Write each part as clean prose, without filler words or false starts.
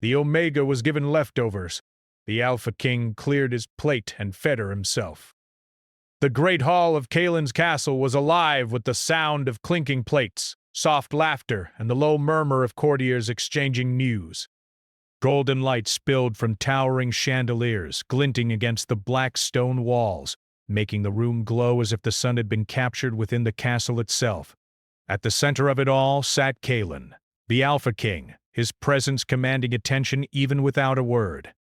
The Omega was given leftovers. The Alpha King cleared his plate and fed her himself. The great hall of Kalen's castle was alive with the sound of clinking plates, soft laughter, and the low murmur of courtiers exchanging news. Golden light spilled from towering chandeliers, glinting against the black stone walls, making the room glow as if the sun had been captured within the castle itself. At the center of it all sat Kalen, the Alpha King, his presence commanding attention even without a word.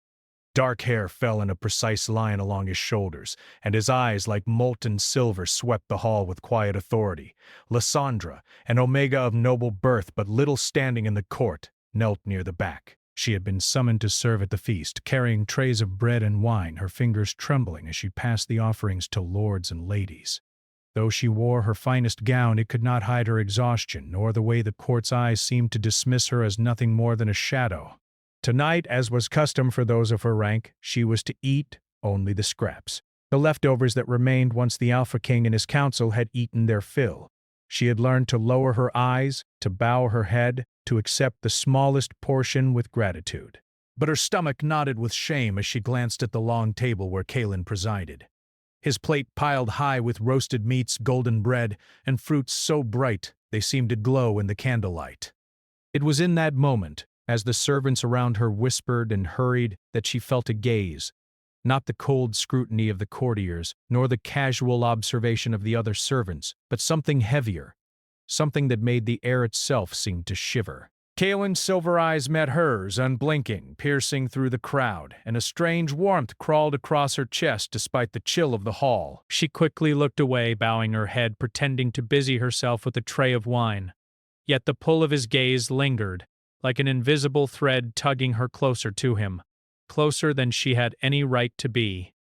Dark hair fell in a precise line along his shoulders, and his eyes like molten silver swept the hall with quiet authority. Lysandra, an Omega of noble birth but little standing in the court, knelt near the back. She had been summoned to serve at the feast, carrying trays of bread and wine, her fingers trembling as she passed the offerings to lords and ladies. Though she wore her finest gown, it could not hide her exhaustion, nor the way the court's eyes seemed to dismiss her as nothing more than a shadow. Tonight, as was custom for those of her rank, she was to eat only the scraps, the leftovers that remained once the Alpha King and his council had eaten their fill. She had learned to lower her eyes, to bow her head, to accept the smallest portion with gratitude. But her stomach knotted with shame as she glanced at the long table where Kalen presided. His plate piled high with roasted meats, golden bread, and fruits so bright they seemed to glow in the candlelight. It was in that moment, as the servants around her whispered and hurried, that she felt a gaze, not the cold scrutiny of the courtiers, nor the casual observation of the other servants, but something heavier, something that made the air itself seem to shiver. Kalen's silver eyes met hers, unblinking, piercing through the crowd, and a strange warmth crawled across her chest despite the chill of the hall. She quickly looked away, bowing her head, pretending to busy herself with a tray of wine. Yet the pull of his gaze lingered, like an invisible thread tugging her closer to him, closer than she had any right to be.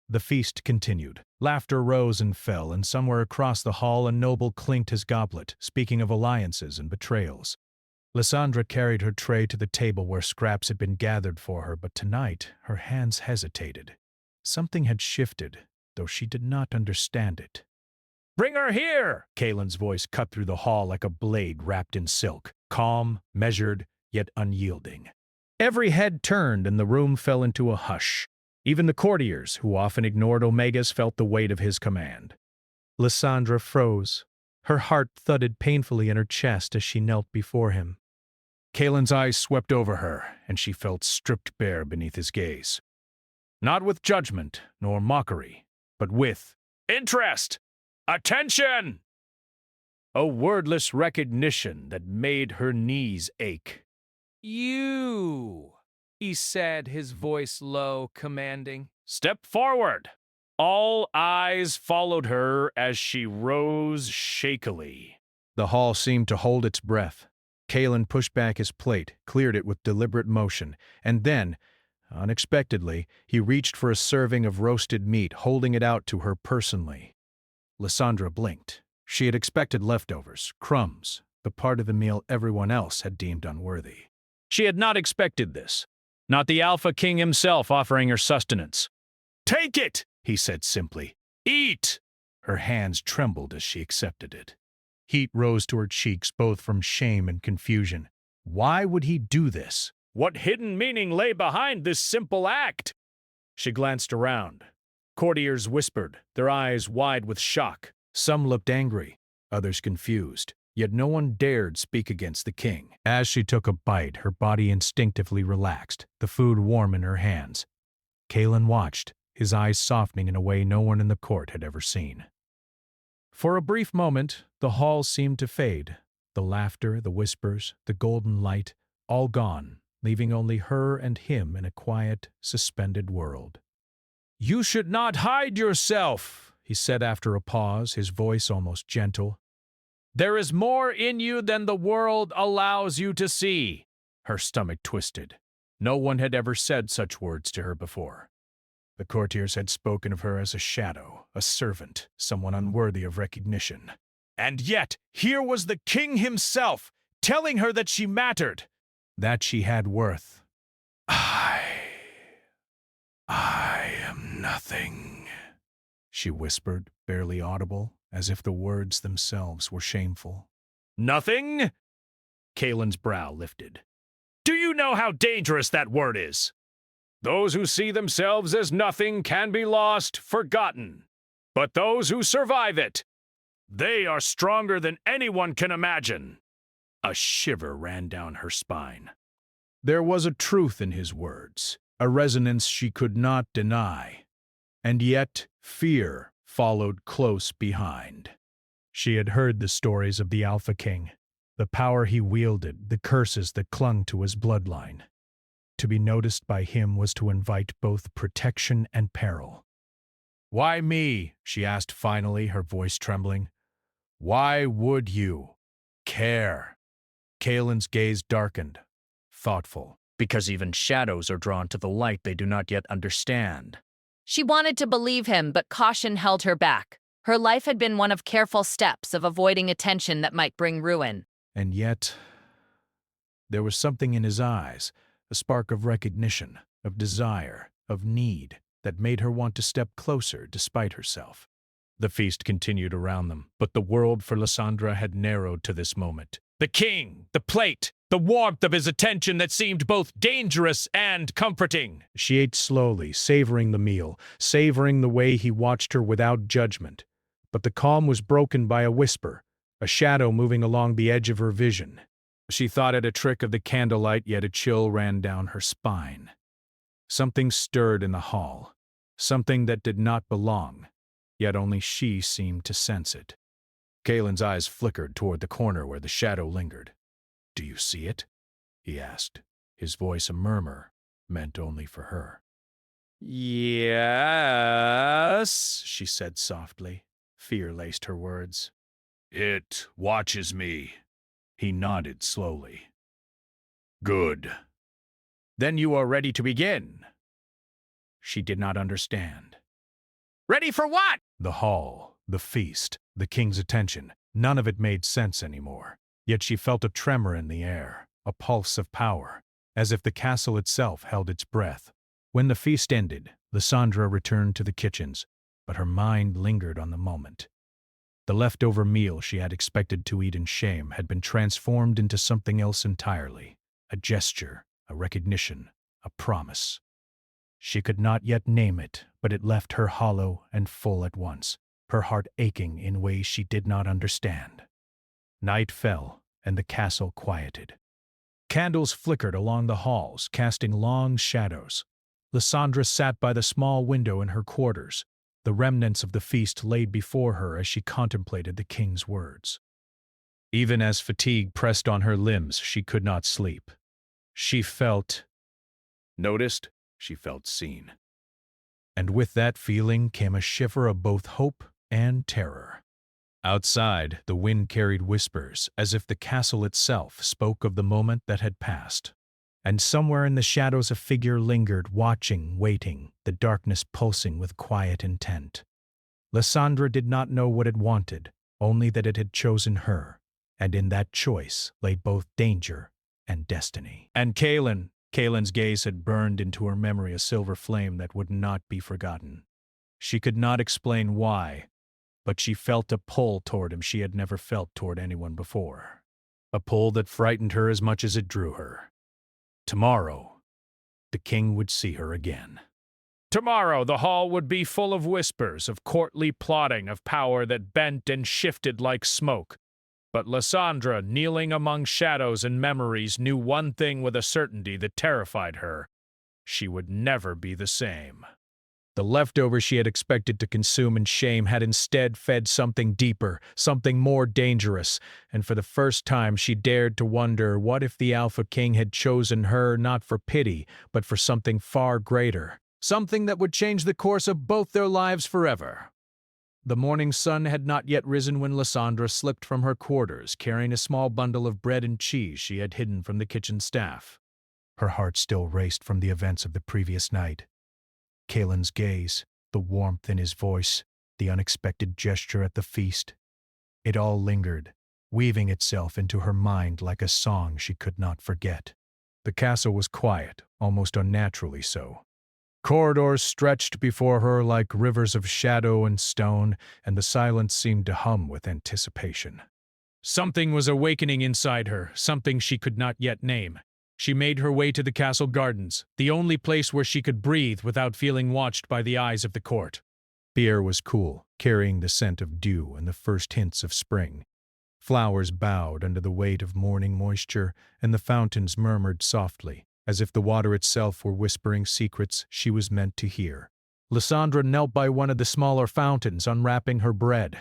The feast continued. Laughter rose and fell, and somewhere across the hall a noble clinked his goblet, speaking of alliances and betrayals. Lysandra carried her tray to the table where scraps had been gathered for her, but tonight her hands hesitated. Something had shifted, though she did not understand it. "Bring her here!" Kalen's voice cut through the hall like a blade wrapped in silk, calm, measured, yet unyielding. Every head turned and the room fell into a hush. Even the courtiers, who often ignored Omegas, felt the weight of his command. Lysandra froze. Her heart thudded painfully in her chest as she knelt before him. Kalen's eyes swept over her, and she felt stripped bare beneath his gaze. Not with judgment, nor mockery, but with interest! Attention! A wordless recognition that made her knees ache. "You," he said, his voice low, commanding. "Step forward!" All eyes followed her as she rose shakily. The hall seemed to hold its breath. Kalen pushed back his plate, cleared it with deliberate motion, and then, unexpectedly, he reached for a serving of roasted meat, holding it out to her personally. Lysandra blinked. She had expected leftovers, crumbs, the part of the meal everyone else had deemed unworthy. She had not expected this. Not the Alpha King himself offering her sustenance. "Take it!" he said simply. "Eat!" Her hands trembled as she accepted it. Heat rose to her cheeks, both from shame and confusion. Why would he do this? What hidden meaning lay behind this simple act? She glanced around. Courtiers whispered, their eyes wide with shock. Some looked angry, others confused. Yet no one dared speak against the king. As she took a bite, her body instinctively relaxed, the food warm in her hands. Kalen watched, his eyes softening in a way no one in the court had ever seen. For a brief moment, the hall seemed to fade. The laughter, the whispers, the golden light, all gone, leaving only her and him in a quiet, suspended world. "You should not hide yourself," he said after a pause, his voice almost gentle. "There is more in you than the world allows you to see." Her stomach twisted. No one had ever said such words to her before. The courtiers had spoken of her as a shadow, a servant, someone unworthy of recognition. And yet, here was the king himself, telling her that she mattered, that she had worth. I am nothing," she whispered, barely audible, as if the words themselves were shameful. "Nothing?" Kalen's brow lifted. Do you know how dangerous that word is? Those who see themselves as nothing can be lost, forgotten. But those who survive it, they are stronger than anyone can imagine. A shiver ran down her spine. There was a truth in his words, a resonance she could not deny. And yet, fear followed close behind. She had heard the stories of the Alpha King, the power he wielded, the curses that clung to his bloodline. To be noticed by him was to invite both protection and peril. "Why me?" she asked finally, her voice trembling. "Why would you care?" Kaelin's gaze darkened, thoughtful. Because even shadows are drawn to the light they do not yet understand. She wanted to believe him, but caution held her back. Her life had been one of careful steps, of avoiding attention that might bring ruin. And yet, there was something in his eyes, a spark of recognition, of desire, of need, that made her want to step closer despite herself. The feast continued around them, but the world for Lysandra had narrowed to this moment. The king, the plate, the warmth of his attention that seemed both dangerous and comforting. She ate slowly, savoring the meal, savoring the way he watched her without judgment. But the calm was broken by a whisper, a shadow moving along the edge of her vision. She thought it a trick of the candlelight, yet a chill ran down her spine. Something stirred in the hall, something that did not belong, yet only she seemed to sense it. Kaelin's eyes flickered toward the corner where the shadow lingered. "Do you see it?" he asked, his voice a murmur, meant only for her. "Yes," she said softly. Fear laced her words. "It watches me." He nodded slowly. "Good. Then you are ready to begin." She did not understand. "Ready for what?" The hall, the feast, the king's attention, none of it made sense anymore. Yet she felt a tremor in the air, a pulse of power, as if the castle itself held its breath. When the feast ended, Lysandra returned to the kitchens, but her mind lingered on the moment. The leftover meal she had expected to eat in shame had been transformed into something else entirely, a gesture, a recognition, a promise. She could not yet name it, but it left her hollow and full at once, her heart aching in ways she did not understand. Night fell, and the castle quieted. Candles flickered along the halls, casting long shadows. Lysandra sat by the small window in her quarters, the remnants of the feast laid before her as she contemplated the king's words. Even as fatigue pressed on her limbs, she could not sleep. She felt noticed, she felt seen. And with that feeling came a shiver of both hope and terror. Outside, the wind carried whispers, as if the castle itself spoke of the moment that had passed. And somewhere in the shadows a figure lingered, watching, waiting, the darkness pulsing with quiet intent. Lysandra did not know what it wanted, only that it had chosen her, and in that choice lay both danger and destiny. And Kaelin's gaze had burned into her memory a silver flame that would not be forgotten. She could not explain why, but she felt a pull toward him she had never felt toward anyone before. A pull that frightened her as much as it drew her. Tomorrow, the king would see her again. Tomorrow, the hall would be full of whispers, of courtly plotting, of power that bent and shifted like smoke. But Lysandra, kneeling among shadows and memories, knew one thing with a certainty that terrified her. She would never be the same. The leftovers she had expected to consume in shame had instead fed something deeper, something more dangerous, and for the first time she dared to wonder what if the Alpha King had chosen her not for pity, but for something far greater, something that would change the course of both their lives forever. The morning sun had not yet risen when Lysandra slipped from her quarters, carrying a small bundle of bread and cheese she had hidden from the kitchen staff. Her heart still raced from the events of the previous night. Kaelin's gaze, the warmth in his voice, the unexpected gesture at the feast. It all lingered, weaving itself into her mind like a song she could not forget. The castle was quiet, almost unnaturally so. Corridors stretched before her like rivers of shadow and stone, and the silence seemed to hum with anticipation. Something was awakening inside her, something she could not yet name. She made her way to the castle gardens, the only place where she could breathe without feeling watched by the eyes of the court. The air was cool, carrying the scent of dew and the first hints of spring. Flowers bowed under the weight of morning moisture, and the fountains murmured softly, as if the water itself were whispering secrets she was meant to hear. Lysandra knelt by one of the smaller fountains, unwrapping her bread.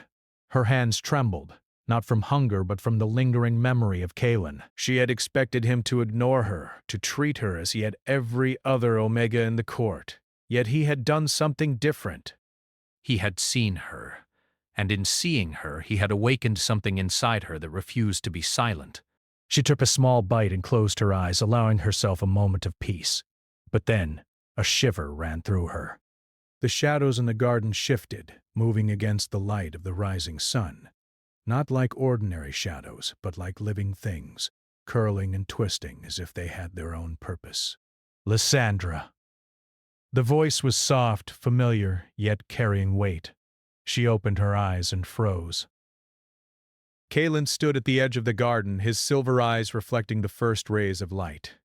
Her hands trembled, not from hunger but from the lingering memory of Kalen. She had expected him to ignore her, to treat her as he had every other Omega in the court. Yet he had done something different. He had seen her, and in seeing her, he had awakened something inside her that refused to be silent. She took a small bite and closed her eyes, allowing herself a moment of peace. But then, a shiver ran through her. The shadows in the garden shifted, moving against the light of the rising sun. Not like ordinary shadows, but like living things, curling and twisting as if they had their own purpose. Lysandra. The voice was soft, familiar, yet carrying weight. She opened her eyes and froze. Kalen stood at the edge of the garden, his silver eyes reflecting the first rays of light.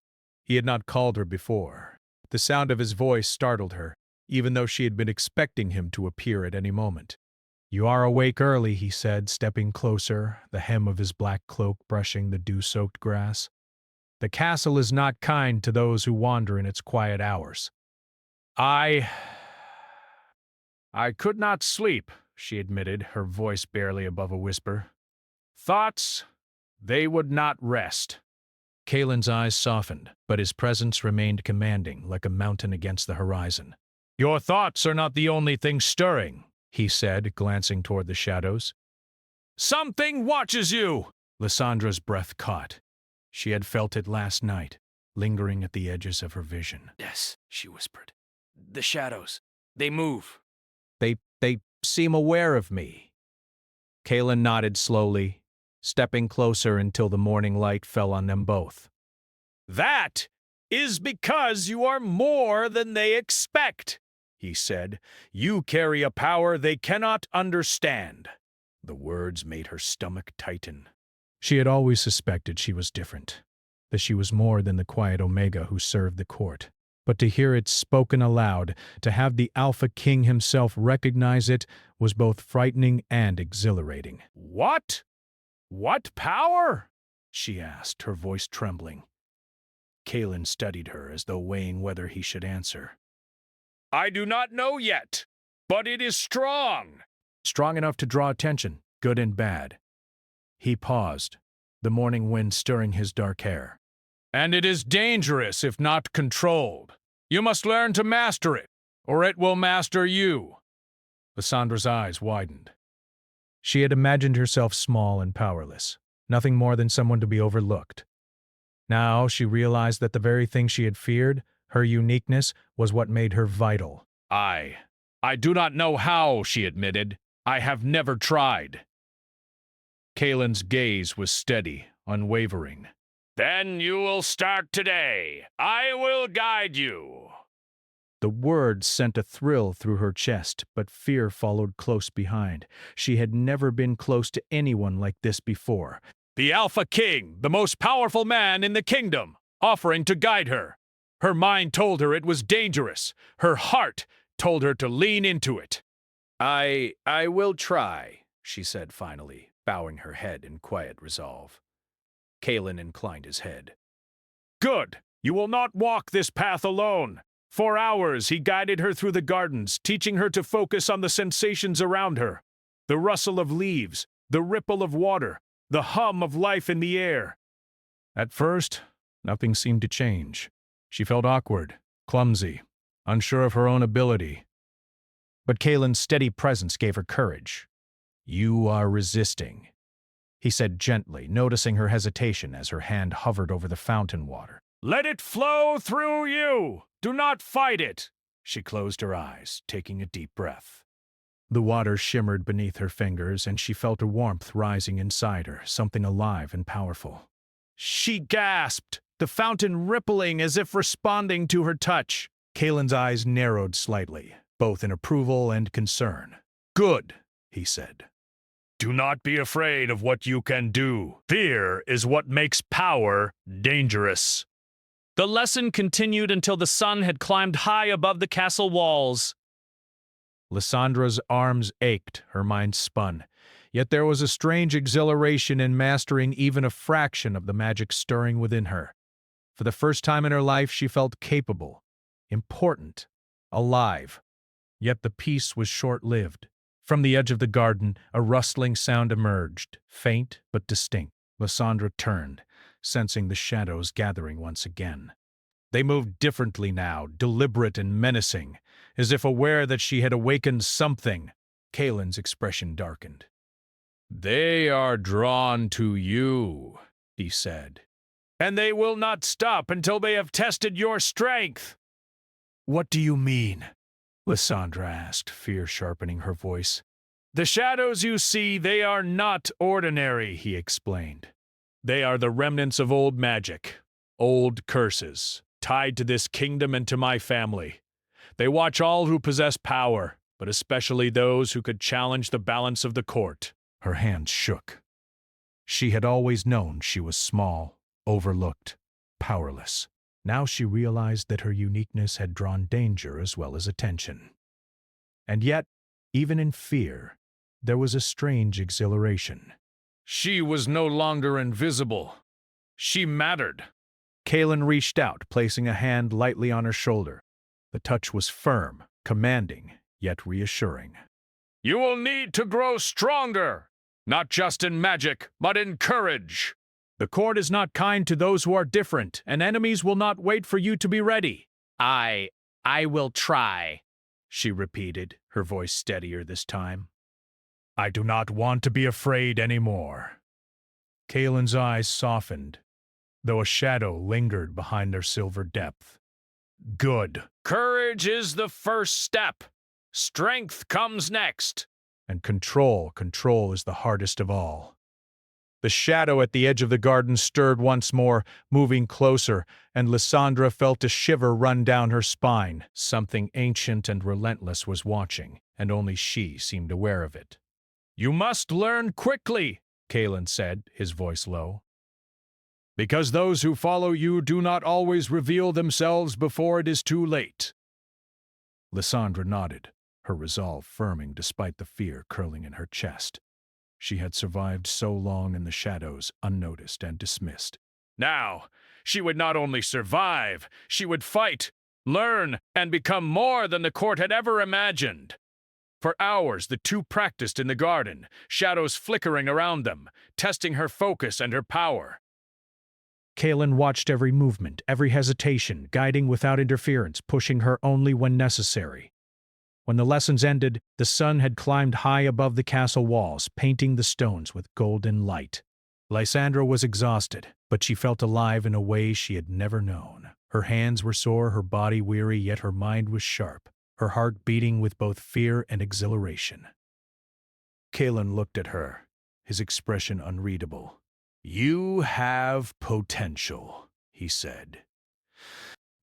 He had not called her before. The sound of his voice startled her, even though she had been expecting him to appear at any moment. "You are awake early," he said, stepping closer, the hem of his black cloak brushing the dew-soaked grass. "The castle is not kind to those who wander in its quiet hours." I could not sleep," she admitted, her voice barely above a whisper. "Thoughts, they would not rest." Kalen's eyes softened, but his presence remained commanding, like a mountain against the horizon. "Your thoughts are not the only thing stirring," he said, glancing toward the shadows. "Something watches you!" Lysandra's breath caught. She had felt it last night, lingering at the edges of her vision. Yes, she whispered. The shadows. They move. They seem aware of me." Kalen nodded slowly, stepping closer until the morning light fell on them both. "That is because you are more than they expect," he said. "You carry a power they cannot understand." The words made her stomach tighten. She had always suspected she was different, that she was more than the quiet Omega who served the court. But to hear it spoken aloud, to have the Alpha King himself recognize it, was both frightening and exhilarating. "What? What power?" she asked, her voice trembling. Kalen studied her as though weighing whether he should answer. "I do not know yet, but it is strong." "Strong enough to draw attention, good and bad." He paused, the morning wind stirring his dark hair. "And it is dangerous if not controlled. You must learn to master it, or it will master you." Lysandra's eyes widened. She had imagined herself small and powerless, nothing more than someone to be overlooked. Now she realized that the very thing she had feared, her uniqueness, was what made her vital. I do not know how," she admitted. "I have never tried." Kalen's gaze was steady, unwavering. "Then you will start today. I will guide you." The words sent a thrill through her chest, but fear followed close behind. She had never been close to anyone like this before. The Alpha King, the most powerful man in the kingdom, offering to guide her. Her mind told her it was dangerous. Her heart told her to lean into it. I will try," she said finally, bowing her head in quiet resolve. Kalen inclined his head. "Good! You will not walk this path alone." For hours he guided her through the gardens, teaching her to focus on the sensations around her. The rustle of leaves, the ripple of water, the hum of life in the air. At first, nothing seemed to change. She felt awkward, clumsy, unsure of her own ability. But Kalen's steady presence gave her courage. "You are resisting," he said gently, noticing her hesitation as her hand hovered over the fountain water. "Let it flow through you! Do not fight it!" She closed her eyes, taking a deep breath. The water shimmered beneath her fingers, and she felt a warmth rising inside her, something alive and powerful. She gasped, the fountain rippling as if responding to her touch. Kalen's eyes narrowed slightly, both in approval and concern. "Good," he said. "Do not be afraid of what you can do. Fear is what makes power dangerous." The lesson continued until the sun had climbed high above the castle walls. Lysandra's arms ached, her mind spun. Yet there was a strange exhilaration in mastering even a fraction of the magic stirring within her. For the first time in her life, she felt capable, important, alive. Yet the peace was short-lived. From the edge of the garden, a rustling sound emerged, faint but distinct. Lysandra turned, sensing the shadows gathering once again. They moved differently now, deliberate and menacing, as if aware that she had awakened something. Kaelin's expression darkened. "They are drawn to you," he said. "And they will not stop until they have tested your strength." "What do you mean?" Lysandra asked, fear sharpening her voice. "The shadows you see, they are not ordinary," he explained. "They are the remnants of old magic, old curses, tied to this kingdom and to my family. They watch all who possess power, but especially those who could challenge the balance of the court." Her hands shook. She had always known she was small, overlooked, powerless. Now she realized that her uniqueness had drawn danger as well as attention. And yet, even in fear, there was a strange exhilaration. She was no longer invisible. She mattered. Kaelin reached out, placing a hand lightly on her shoulder. The touch was firm, commanding, yet reassuring. "You will need to grow stronger, not just in magic, but in courage. The court is not kind to those who are different, and enemies will not wait for you to be ready." I will try," she repeated, her voice steadier this time. "I do not want to be afraid anymore." Kaelin's eyes softened, though a shadow lingered behind their silver depth. "Good. Courage is the first step. Strength comes next. And control is the hardest of all." The shadow at the edge of the garden stirred once more, moving closer, and Lysandra felt a shiver run down her spine. Something ancient and relentless was watching, and only she seemed aware of it. "You must learn quickly," Kaelin said, his voice low. "Because those who follow you do not always reveal themselves before it is too late." Lysandra nodded, her resolve firming despite the fear curling in her chest. She had survived so long in the shadows, unnoticed and dismissed. Now, she would not only survive, she would fight, learn, and become more than the court had ever imagined. For hours, the two practiced in the garden, shadows flickering around them, testing her focus and her power. Kaelin watched every movement, every hesitation, guiding without interference, pushing her only when necessary. When the lessons ended, the sun had climbed high above the castle walls, painting the stones with golden light. Lysandra was exhausted, but she felt alive in a way she had never known. Her hands were sore, her body weary, yet her mind was sharp, her heart beating with both fear and exhilaration. Kaelin looked at her, his expression unreadable. "You have potential," he said.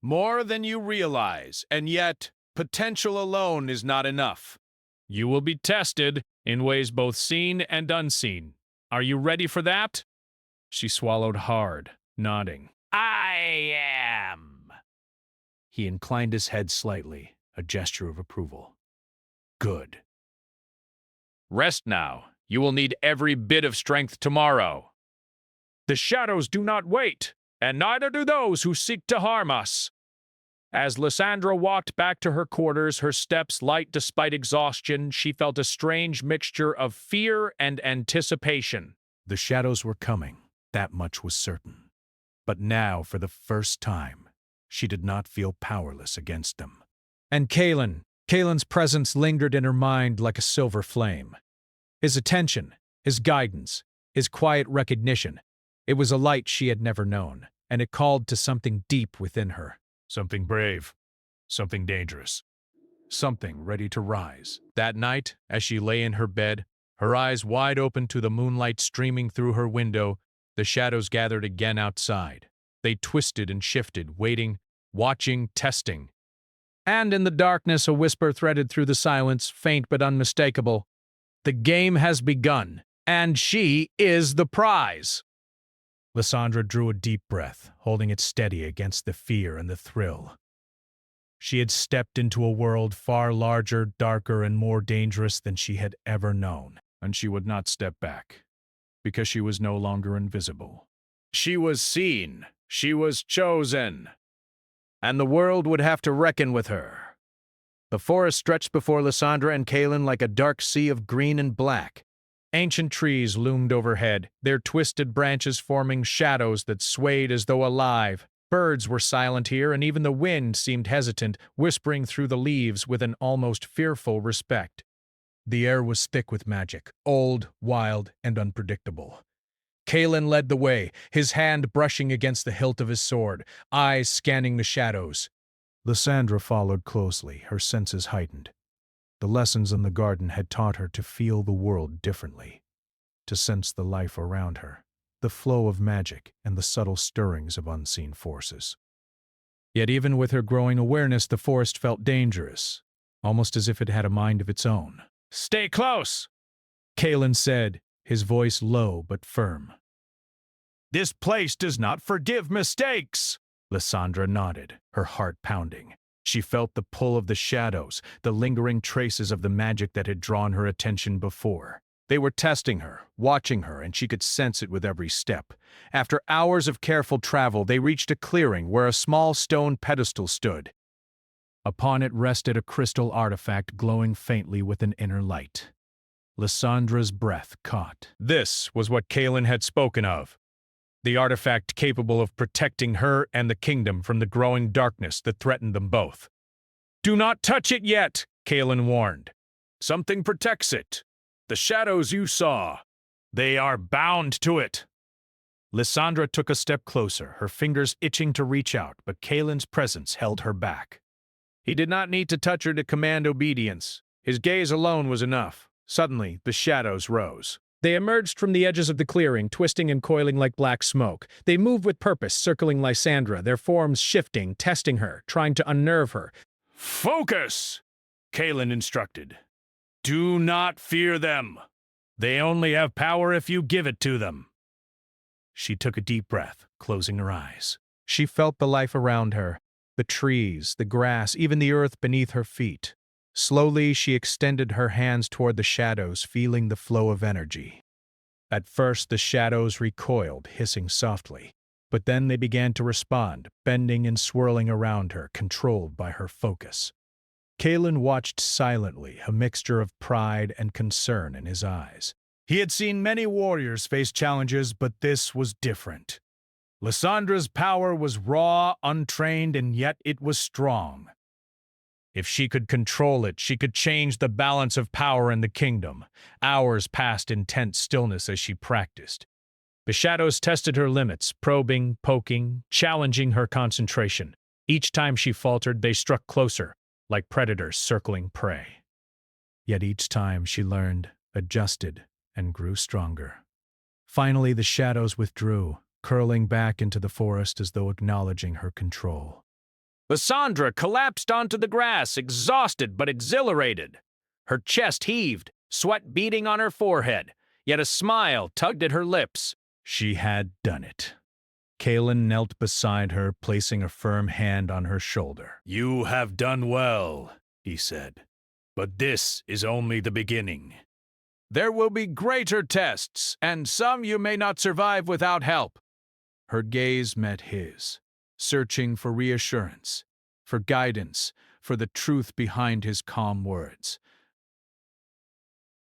"More than you realize, and yet potential alone is not enough. You will be tested in ways both seen and unseen. Are you ready for that?" She swallowed hard, nodding. "I am." He inclined his head slightly, a gesture of approval. "Good. Rest now. You will need every bit of strength tomorrow." "The shadows do not wait, and neither do those who seek to harm us." As Lysandra walked back to her quarters, her steps light despite exhaustion, she felt a strange mixture of fear and anticipation. The shadows were coming, that much was certain. But now, for the first time, she did not feel powerless against them. And Kaelin's presence lingered in her mind like a silver flame. His attention, his guidance, his quiet recognition. It was a light she had never known, and it called to something deep within her. Something brave, something dangerous, something ready to rise. That night, as she lay in her bed, her eyes wide open to the moonlight streaming through her window, the shadows gathered again outside. They twisted and shifted, waiting, watching, testing. And in the darkness, a whisper threaded through the silence, faint but unmistakable. "The game has begun, and she is the prize." Lysandra drew a deep breath, holding it steady against the fear and the thrill. She had stepped into a world far larger, darker, and more dangerous than she had ever known, and she would not step back, because she was no longer invisible. She was seen, she was chosen, and the world would have to reckon with her. The forest stretched before Lysandra and Kaelin like a dark sea of green and black. Ancient trees loomed overhead, their twisted branches forming shadows that swayed as though alive. Birds were silent here, and even the wind seemed hesitant, whispering through the leaves with an almost fearful respect. The air was thick with magic, old, wild, and unpredictable. Kaelin led the way, his hand brushing against the hilt of his sword, eyes scanning the shadows. Lysandra followed closely, her senses heightened. The lessons in the garden had taught her to feel the world differently, to sense the life around her, the flow of magic and the subtle stirrings of unseen forces. Yet even with her growing awareness, the forest felt dangerous, almost as if it had a mind of its own. "Stay close," Kaelin said, his voice low but firm. "This place does not forgive mistakes." Lysandra nodded, her heart pounding. She felt the pull of the shadows, the lingering traces of the magic that had drawn her attention before. They were testing her, watching her, and she could sense it with every step. After hours of careful travel, they reached a clearing where a small stone pedestal stood. Upon it rested a crystal artifact glowing faintly with an inner light. Lysandra's breath caught. This was what Kaelin had spoken of. The artifact capable of protecting her and the kingdom from the growing darkness that threatened them both. "Do not touch it yet," Kaelin warned. "Something protects it. The shadows you saw. They are bound to it." Lysandra took a step closer, her fingers itching to reach out, but Kaelin's presence held her back. He did not need to touch her to command obedience. His gaze alone was enough. Suddenly, the shadows rose. They emerged from the edges of the clearing, twisting and coiling like black smoke. They moved with purpose, circling Lysandra, their forms shifting, testing her, trying to unnerve her. "Focus!" Kaelin instructed. "Do not fear them. They only have power if you give it to them." She took a deep breath, closing her eyes. She felt the life around her, the trees, the grass, even the earth beneath her feet. Slowly, she extended her hands toward the shadows, feeling the flow of energy. At first, the shadows recoiled, hissing softly, but then they began to respond, bending and swirling around her, controlled by her focus. Kaelin watched silently, a mixture of pride and concern in his eyes. He had seen many warriors face challenges, but this was different. Lysandra's power was raw, untrained, and yet it was strong. If she could control it, she could change the balance of power in the kingdom. Hours passed in tense stillness as she practiced. The shadows tested her limits, probing, poking, challenging her concentration. Each time she faltered, they struck closer, like predators circling prey. Yet each time she learned, adjusted, and grew stronger. Finally, the shadows withdrew, curling back into the forest as though acknowledging her control. Lysandra collapsed onto the grass, exhausted but exhilarated. Her chest heaved, sweat beading on her forehead, yet a smile tugged at her lips. She had done it. Kaelin knelt beside her, placing a firm hand on her shoulder. "You have done well," he said. "But this is only the beginning. There will be greater tests, and some you may not survive without help." Her gaze met his, searching for reassurance, for guidance, for the truth behind his calm words.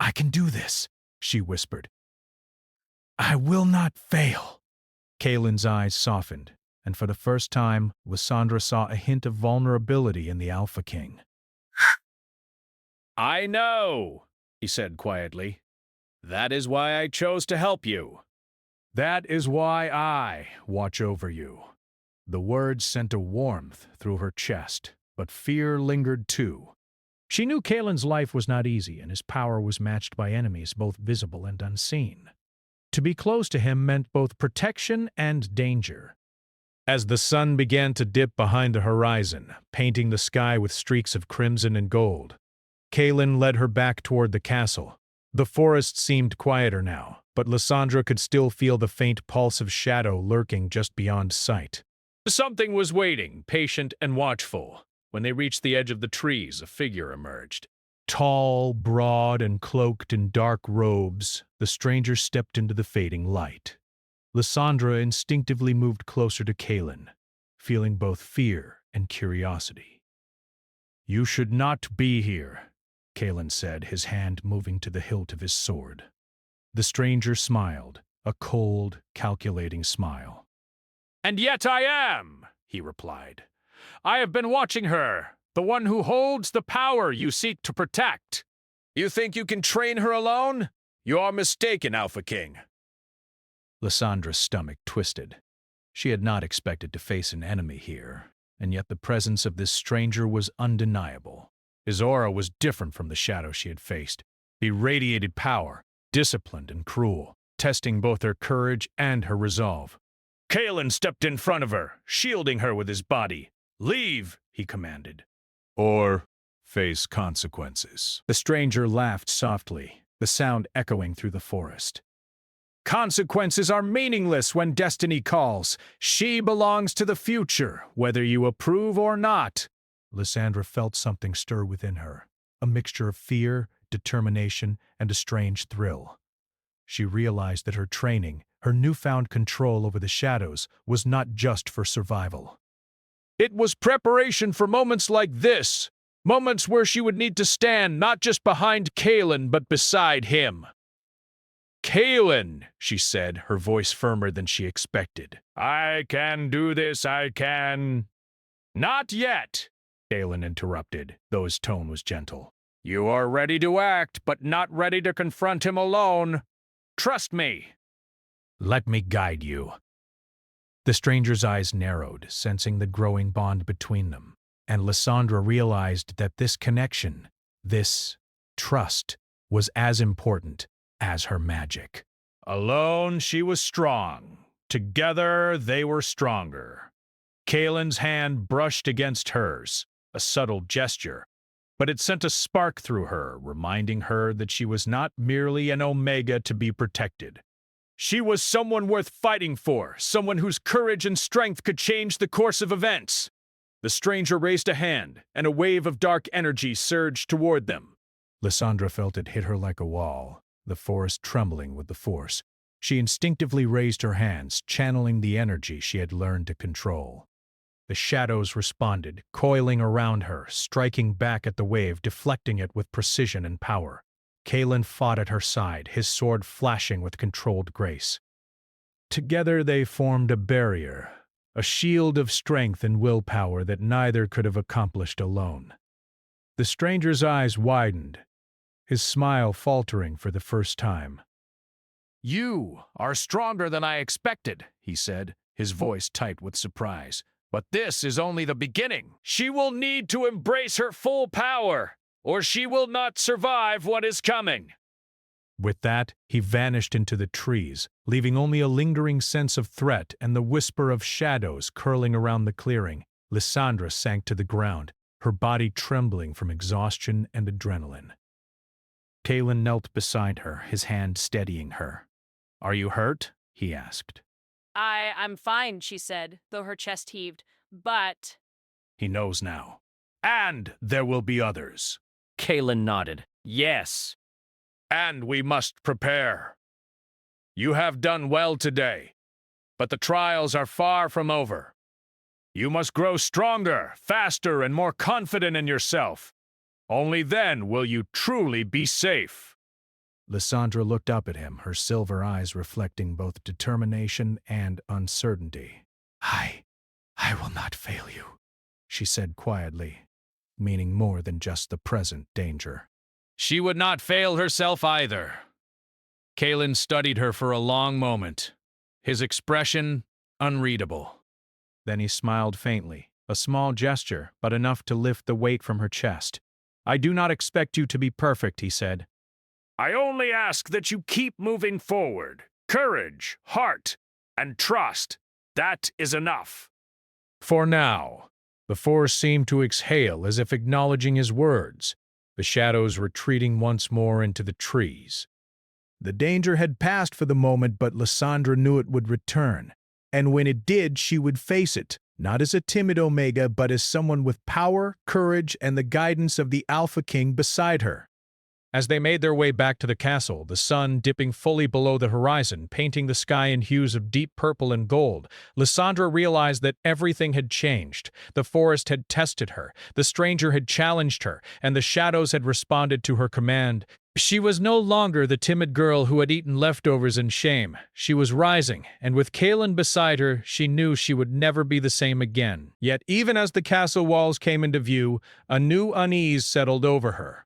"I can do this," she whispered. "I will not fail." Kaelin's eyes softened, and for the first time, Lysandra saw a hint of vulnerability in the Alpha King. "I know," he said quietly. "That is why I chose to help you. That is why I watch over you." The words sent a warmth through her chest, but fear lingered too. She knew Kaelin's life was not easy, and his power was matched by enemies both visible and unseen. To be close to him meant both protection and danger. As the sun began to dip behind the horizon, painting the sky with streaks of crimson and gold, Kaelin led her back toward the castle. The forest seemed quieter now, but Lysandra could still feel the faint pulse of shadow lurking just beyond sight. Something was waiting, patient and watchful. When they reached the edge of the trees, a figure emerged. Tall, broad, and cloaked in dark robes, the stranger stepped into the fading light. Lysandra instinctively moved closer to Kaelin, feeling both fear and curiosity. "You should not be here," Kaelin said, his hand moving to the hilt of his sword. The stranger smiled, a cold, calculating smile. "And yet I am," he replied. "I have been watching her, the one who holds the power you seek to protect." "You think you can train her alone? You are mistaken, Alpha King." Lysandra's stomach twisted. She had not expected to face an enemy here, and yet the presence of this stranger was undeniable. His aura was different from the shadow she had faced. He radiated power, disciplined and cruel, testing both her courage and her resolve. Kaelin stepped in front of her, shielding her with his body. "Leave," he commanded. "Or face consequences." The stranger laughed softly, the sound echoing through the forest. "Consequences are meaningless when destiny calls. She belongs to the future, whether you approve or not." Lysandra felt something stir within her, a mixture of fear, determination, and a strange thrill. She realized that her training, her newfound control over the shadows, was not just for survival. It was preparation for moments like this, moments where she would need to stand not just behind Kaelin, but beside him. "Kaelin," she said, her voice firmer than she expected. "I can do this, I can—" "Not yet," Kaelin interrupted, though his tone was gentle. "You are ready to act, but not ready to confront him alone. Trust me." "Let me guide you." The stranger's eyes narrowed, sensing the growing bond between them, and Lysandra realized that this connection, this trust, was as important as her magic. Alone she was strong. Together they were stronger. Kaelin's hand brushed against hers, a subtle gesture, but it sent a spark through her, reminding her that she was not merely an Omega to be protected. She was someone worth fighting for, someone whose courage and strength could change the course of events. The stranger raised a hand, and a wave of dark energy surged toward them. Lysandra felt it hit her like a wall, the forest trembling with the force. She instinctively raised her hands, channeling the energy she had learned to control. The shadows responded, coiling around her, striking back at the wave, deflecting it with precision and power. Kaelin fought at her side, his sword flashing with controlled grace. Together they formed a barrier, a shield of strength and willpower that neither could have accomplished alone. The stranger's eyes widened, his smile faltering for the first time. "You are stronger than I expected," he said, his voice tight with surprise. "But this is only the beginning. She will need to embrace her full power, or she will not survive what is coming." With that, he vanished into the trees, leaving only a lingering sense of threat and the whisper of shadows curling around the clearing. Lysandra sank to the ground, her body trembling from exhaustion and adrenaline. Kaelin knelt beside her, his hand steadying her. "Are you hurt?" he asked. I'm fine, she said, though her chest heaved. But... He knows now. "And there will be others." Kaelin nodded. "Yes. And we must prepare. You have done well today, but the trials are far from over. You must grow stronger, faster, and more confident in yourself. Only then will you truly be safe." Lysandra looked up at him, her silver eyes reflecting both determination and uncertainty. I will not fail you," she said quietly, meaning more than just the present danger. She would not fail herself either. Kaelin studied her for a long moment, his expression unreadable. Then he smiled faintly, a small gesture, but enough to lift the weight from her chest. "I do not expect you to be perfect," he said. "I only ask that you keep moving forward. Courage, heart, and trust. That is enough." For now. The forest seemed to exhale as if acknowledging his words. the shadows retreating once more into the trees. The danger had passed for the moment, but Lysandra knew it would return, and when it did, she would face it, not as a timid Omega, but as someone with power, courage, and the guidance of the Alpha King beside her. As they made their way back to the castle, the sun dipping fully below the horizon, painting the sky in hues of deep purple and gold, Lysandra realized that everything had changed. The forest had tested her, the stranger had challenged her, and the shadows had responded to her command. She was no longer the timid girl who had eaten leftovers in shame. She was rising, and with Kaelin beside her, she knew she would never be the same again. Yet even as the castle walls came into view, a new unease settled over her.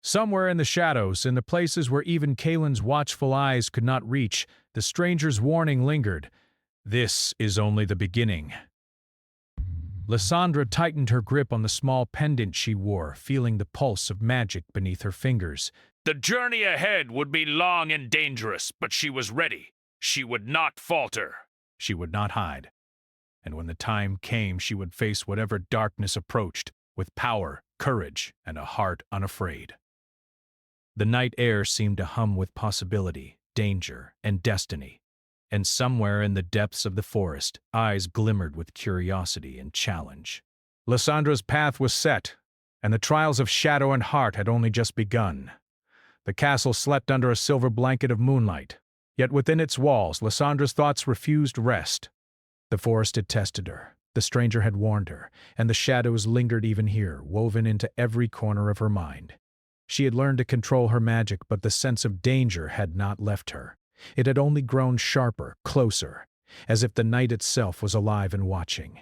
Somewhere in the shadows, in the places where even Kaelin's watchful eyes could not reach, the stranger's warning lingered. This is only the beginning. Lysandra tightened her grip on the small pendant she wore, feeling the pulse of magic beneath her fingers. The journey ahead would be long and dangerous, but she was ready. She would not falter. She would not hide. And when the time came, she would face whatever darkness approached, with power, courage, and a heart unafraid. The night air seemed to hum with possibility, danger, and destiny. And somewhere in the depths of the forest, eyes glimmered with curiosity and challenge. Lysandra's path was set, and the trials of shadow and heart had only just begun. The castle slept under a silver blanket of moonlight, yet within its walls, Lysandra's thoughts refused rest. The forest had tested her, the stranger had warned her, and the shadows lingered even here, woven into every corner of her mind. She had learned to control her magic, but the sense of danger had not left her. It had only grown sharper, closer, as if the night itself was alive and watching.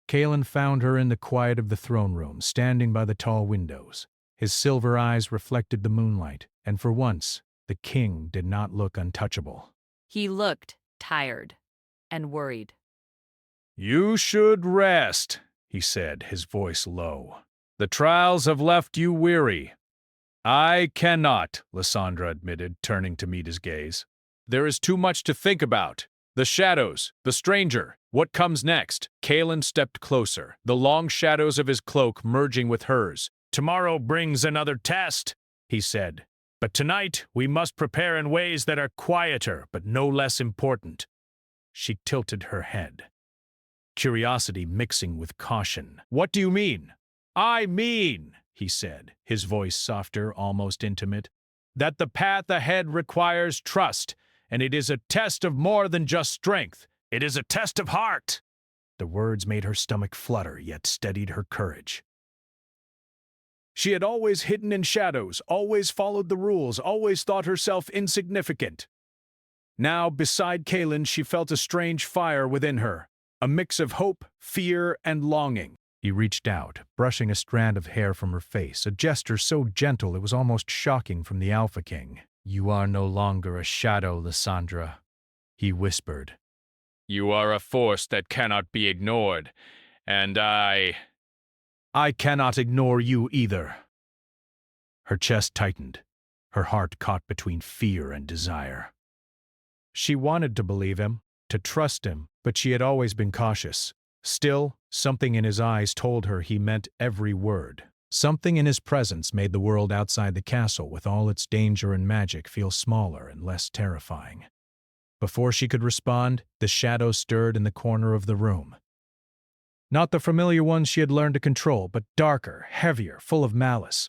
Kaelin found her in the quiet of the throne room, standing by the tall windows. His silver eyes reflected the moonlight, and for once, the king did not look untouchable. He looked tired and worried. "You should rest," he said, his voice low. "The trials have left you weary." "I cannot," Lysandra admitted, turning to meet his gaze. "There is too much to think about. The shadows, the stranger, what comes next?" Kaelin stepped closer, the long shadows of his cloak merging with hers. Tomorrow brings another test, he said. But tonight we must prepare in ways that are quieter but no less important. She tilted her head, curiosity mixing with caution. "What do you mean?" "I mean," he said, his voice softer, almost intimate, "that the path ahead requires trust, and it is a test of more than just strength. It is a test of heart." The words made her stomach flutter, yet steadied her courage. She had always hidden in shadows, always followed the rules, always thought herself insignificant. Now, beside Kaelin, she felt a strange fire within her, a mix of hope, fear, and longing. He reached out, brushing a strand of hair from her face, a gesture so gentle it was almost shocking from the Alpha King. "You are no longer a shadow, Lysandra," he whispered. "You are a force that cannot be ignored, and I cannot ignore you either." Her chest tightened, her heart caught between fear and desire. She wanted to believe him, to trust him, but she had always been cautious. Still, something in his eyes told her he meant every word. Something in his presence made the world outside the castle, with all its danger and magic, feel smaller and less terrifying. Before she could respond, the shadow stirred in the corner of the room. Not the familiar ones she had learned to control, but darker, heavier, full of malice.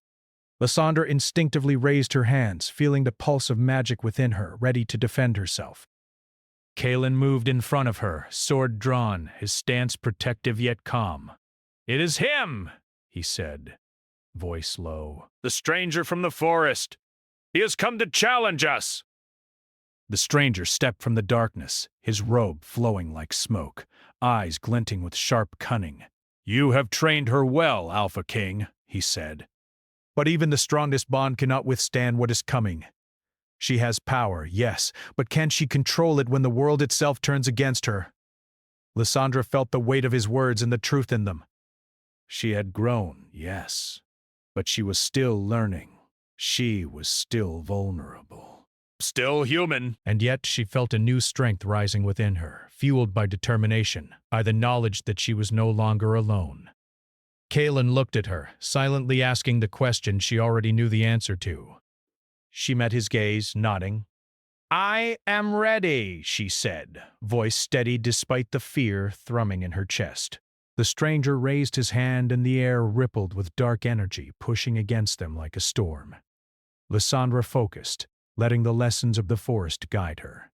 Lysandra instinctively raised her hands, feeling the pulse of magic within her, ready to defend herself. Kaelin moved in front of her, sword drawn, his stance protective yet calm. "It is him," he said, voice low. "The stranger from the forest. He has come to challenge us." The stranger stepped from the darkness, his robe flowing like smoke, eyes glinting with sharp cunning. "You have trained her well, Alpha King," he said. "But even the strongest bond cannot withstand what is coming. She has power, yes, but can she control it when the world itself turns against her?" Lysandra felt the weight of his words and the truth in them. She had grown, yes, but she was still learning. She was still vulnerable. Still human. And yet she felt a new strength rising within her, fueled by determination, by the knowledge that she was no longer alone. Kaelin looked at her, silently asking the question she already knew the answer to. She met his gaze, nodding. I am ready, she said, voice steady despite the fear thrumming in her chest. The stranger raised his hand and the air rippled with dark energy pushing against them like a storm. Lysandra focused, letting the lessons of the forest guide her.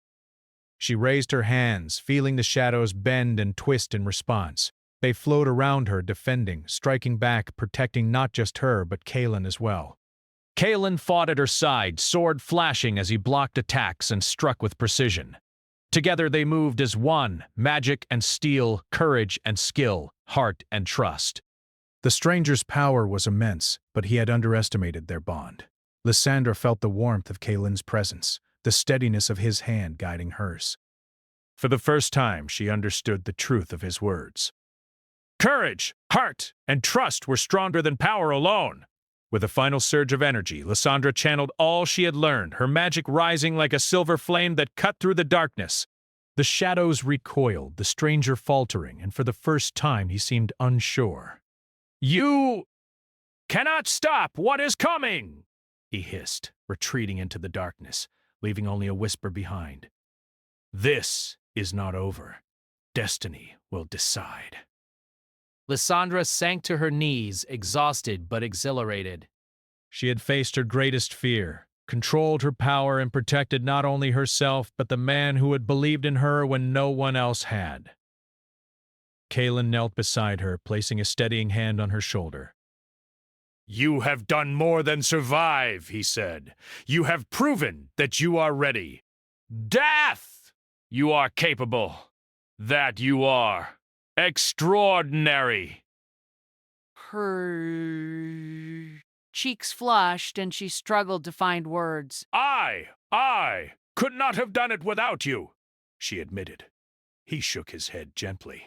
She raised her hands, feeling the shadows bend and twist in response. They flowed around her, defending, striking back, protecting not just her but Kaelin as well. Kaelin fought at her side, sword flashing as he blocked attacks and struck with precision. Together they moved as one, magic and steel, courage and skill, heart and trust. The stranger's power was immense, but he had underestimated their bond. Lysandra felt the warmth of Kaelin's presence, the steadiness of his hand guiding hers. For the first time, she understood the truth of his words. Courage, heart, and trust were stronger than power alone. With a final surge of energy, Lysandra channeled all she had learned, her magic rising like a silver flame that cut through the darkness. The shadows recoiled, the stranger faltering, and for the first time he seemed unsure. You cannot stop what is coming, he hissed, retreating into the darkness, leaving only a whisper behind. This is not over. Destiny will decide. Lysandra sank to her knees, exhausted but exhilarated. She had faced her greatest fear, controlled her power, and protected not only herself but the man who had believed in her when no one else had. Kaelin knelt beside her, placing a steadying hand on her shoulder. You have done more than survive, he said. You have proven that you are ready. Death! You are capable. That you are. Extraordinary. Her cheeks flushed and she struggled to find words. I could not have done it without you, she admitted. He shook his head gently.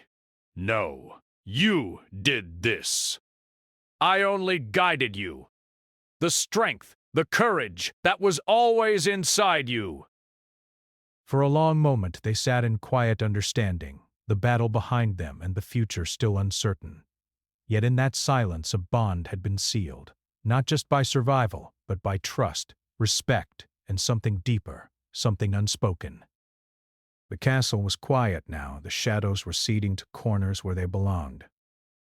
No, you did this. I only guided you. The strength, the courage that was always inside you. For a long moment they sat in quiet understanding, the battle behind them and the future still uncertain. Yet in that silence a bond had been sealed, not just by survival, but by trust, respect, and something deeper, something unspoken. The castle was quiet now, the shadows receding to corners where they belonged.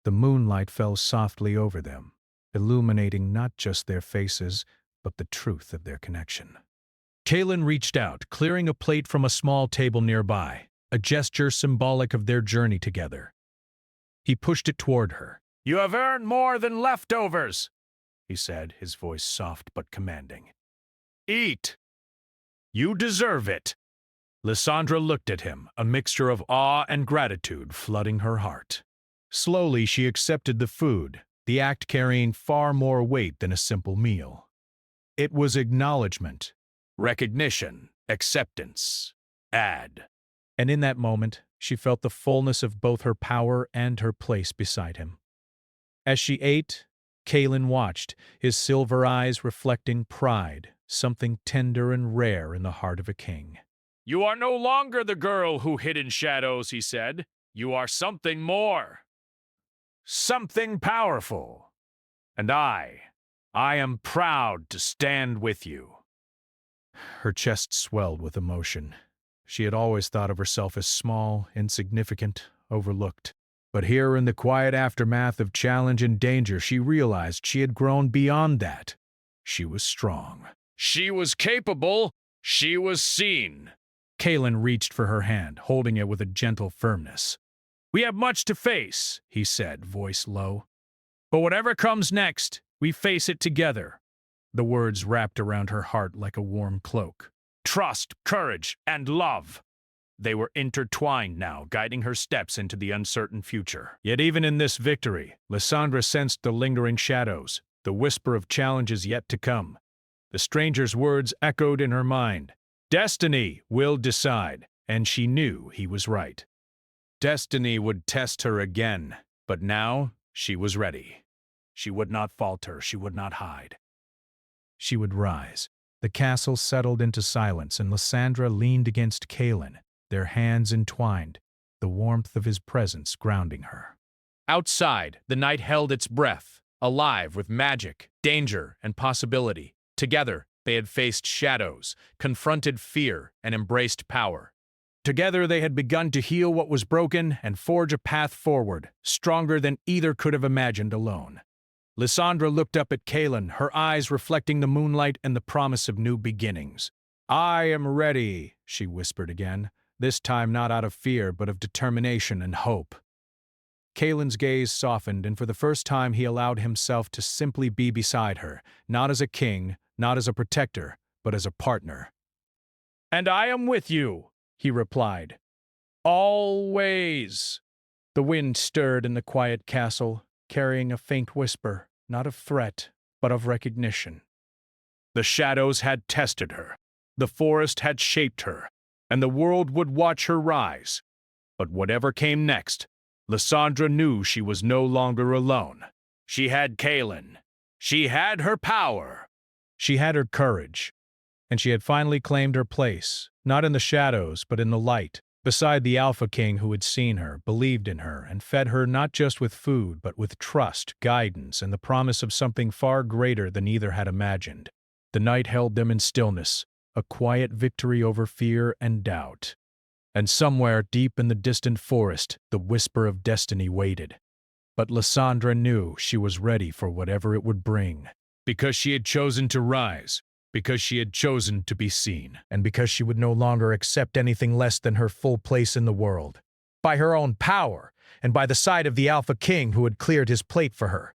The moonlight fell softly over them, illuminating not just their faces, but the truth of their connection. Kaelin reached out, clearing a plate from a small table nearby, a gesture symbolic of their journey together. He pushed it toward her. You have earned more than leftovers, he said, his voice soft but commanding. Eat. You deserve it. Lysandra looked at him, a mixture of awe and gratitude flooding her heart. Slowly she accepted the food, the act carrying far more weight than a simple meal. It was acknowledgement, recognition, acceptance, add. And in that moment, she felt the fullness of both her power and her place beside him. As she ate, Kaelin watched, his silver eyes reflecting pride, something tender and rare in the heart of a king. You are no longer the girl who hid in shadows, he said. You are something more. Something powerful. And I am proud to stand with you. Her chest swelled with emotion. She had always thought of herself as small, insignificant, overlooked. But here in the quiet aftermath of challenge and danger, she realized she had grown beyond that. She was strong. She was capable. She was seen. Kaelin reached for her hand, holding it with a gentle firmness. We have much to face, he said, voice low. But whatever comes next, we face it together. The words wrapped around her heart like a warm cloak. Trust, courage, and love. They were intertwined now, guiding her steps into the uncertain future. Yet even in this victory, Lysandra sensed the lingering shadows, the whisper of challenges yet to come. The stranger's words echoed in her mind. Destiny will decide, and she knew he was right. Destiny would test her again, but now she was ready. She would not falter, she would not hide. She would rise. The castle settled into silence, and Lysandra leaned against Kaelin, their hands entwined, the warmth of his presence grounding her. Outside, the night held its breath, alive with magic, danger, and possibility. Together, they had faced shadows, confronted fear, and embraced power. Together, they had begun to heal what was broken and forge a path forward, stronger than either could have imagined alone. Lysandra looked up at Kaelin, her eyes reflecting the moonlight and the promise of new beginnings. "I am ready," she whispered again, this time not out of fear but of determination and hope. Kaelin's gaze softened, and for the first time he allowed himself to simply be beside her, not as a king, not as a protector, but as a partner. "And I am with you," he replied. "Always." The wind stirred in the quiet castle, carrying a faint whisper, not of threat, but of recognition. The shadows had tested her. The forest had shaped her, and the world would watch her rise. But whatever came next, Lysandra knew she was no longer alone. She had Kaelin. She had her power. She had her courage, and she had finally claimed her place, not in the shadows, but in the light, beside the Alpha King who had seen her, believed in her, and fed her not just with food, but with trust, guidance, and the promise of something far greater than either had imagined. The night held them in stillness, a quiet victory over fear and doubt. And somewhere deep in the distant forest, the whisper of destiny waited. But Lysandra knew she was ready for whatever it would bring. Because she had chosen to rise. Because she had chosen to be seen. And because she would no longer accept anything less than her full place in the world. By her own power, and by the side of the Alpha King who had cleared his plate for her.